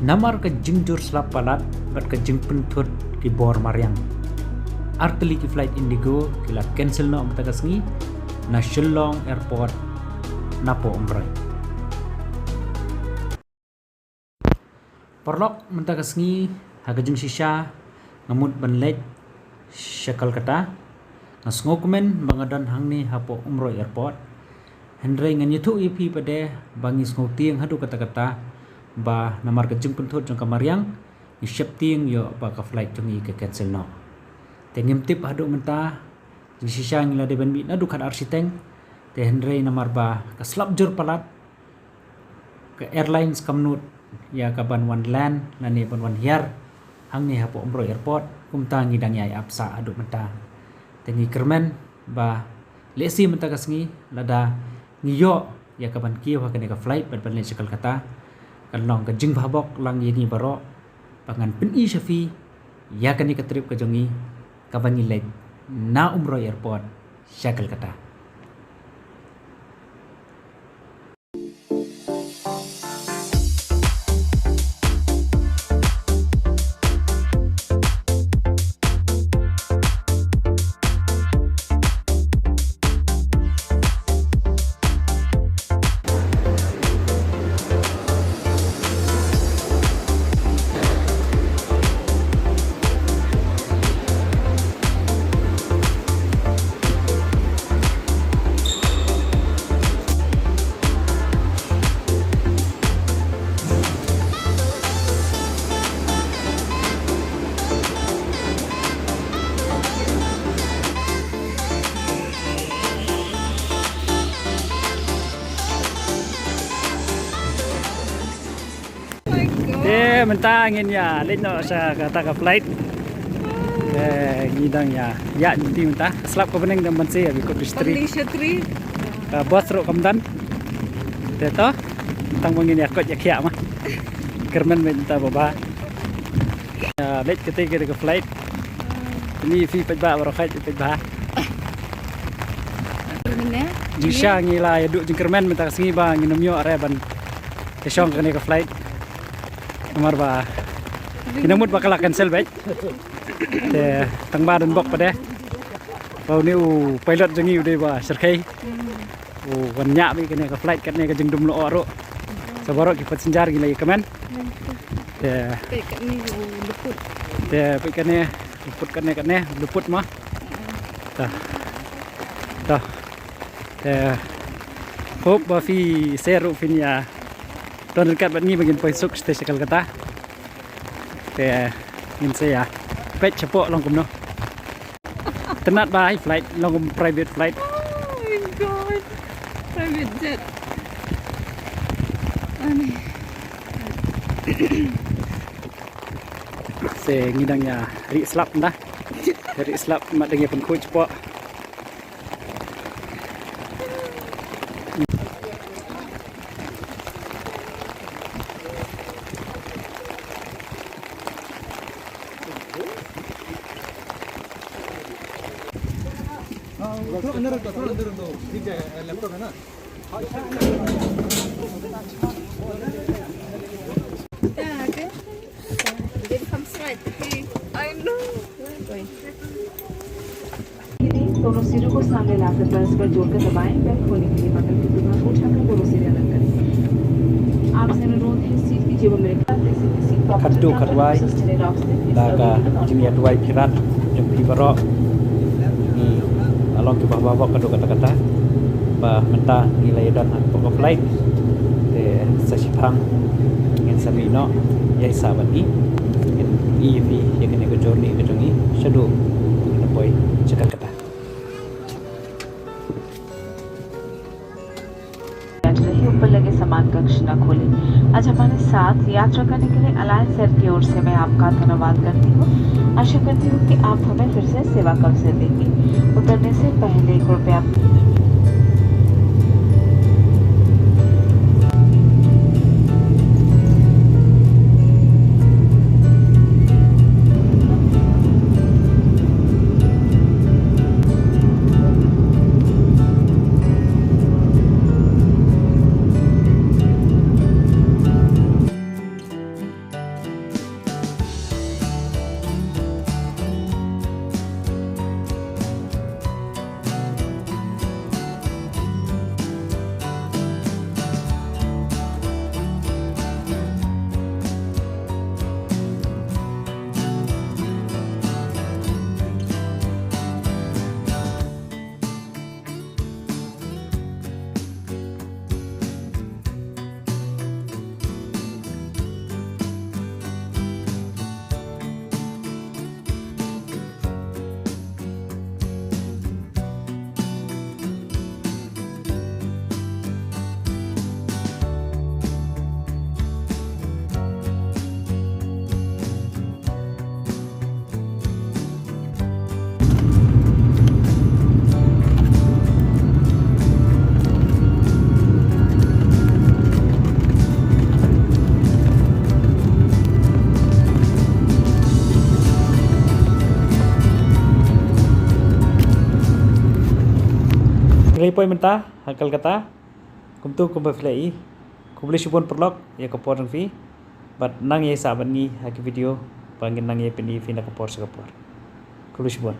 Namar ke jingjur selap palat bat ke jing pentut ki bor Mariang. Arteli ki flight Indigo kila cancel no matagasngi na Shillong Airport napo umroy. Porlok matagasngi hagajing sisya ngamut banlej syakal kata ngasngokumen bangadan hangni hapo umroy airport. Hendrai nganyutu ipi pada bangis ngotiang hadu kata-kata ba namar ke jing pentut jong Mariang ni syap tiang yo ba ka flight jongi ke cancel no. Tengim tip hadu menta jing sisya ngila de banbi na dukat arsiteng te hendrai namar ba ka slap jur palat ke airlines kamnut ya kaban one land nani ban one hiar hang ni hapo umroy airport kumta ngidang yai apsa hadu menta tengi kermen ba lesi menta kasngi lada ngiyo ya kaban kiyo hakane ka flight ban ban sekal kata kalong ke jing babok lang yini baro pangan peni syafi ya kani ke trip ke jongi kaban nilai na umroy airport syakal kata. Mentah angin ya, lino sa kata ka flight. Ngidang ya, ya nanti mentah. Selap ko beneng dan bansi abi ko distri. Ka bos ro kamdan. Teto, tang mangin ya kot ya kia mah. Kermen mentah baba. Ya, let ketika ke flight. Ini fi pajba baro khait pajba. Jisha ngila ya duk jengkermen mentah singi ba nginum yo are ban. Kesong kene ke flight. Amar ba kinamut bakal cancel baik te tang badan bok pada bau ni pilot jengi udah ba serkai wanya bi kene ka flight katne ka jengdum lo oro sabaro ki passenger gila ikamen te pikane luput katne luput mah ta hope ba fi seru fin ya don dekat ni bagian poisuk stesen kata te min saya pet cepok long kumno tenat ba flight long private flight. Oh my god, private jet aneh. Se ngidangnya ri slap dah dari slap mak dengi pun coach cepok. अंदर दो ठीक है लैपटॉप है ना दोनों सिरों को सामने लाकर परस्पर जोड़कर दबाएं। बैग खोलने के लिए बटन की दुकान उठाकर दोनों सिरे अलग करें। आपसे अनुरोध है सीट की जेबों में Kadu kadwai daga jimia duai pirat yang pibaro ni along ke bawah kadu kata-kata ba menta nilai dan pokok flight de sasipang ngin sabino ya sahabat ni EV yang kena ke journey ke jongi shadu na boy cakap kata ऊपर लगे सामान कक्ष न खोलें। आज हमारे साथ यात्रा करने के लिए अलायंस एयर की ओर से मैं आपका धन्यवाद करती हूँ। आशा करती हूँ कि आप हमें फिर से सेवा का अवसर देंगे। उतरने से पहले कृपया Nilai poin mentah hakal kata kumtu kumbaflei kubli shibon perlok ya kapor ng fi but nang ye saban ni haki video pangin nang ye peni fi na kapor sa kapor kubli shibon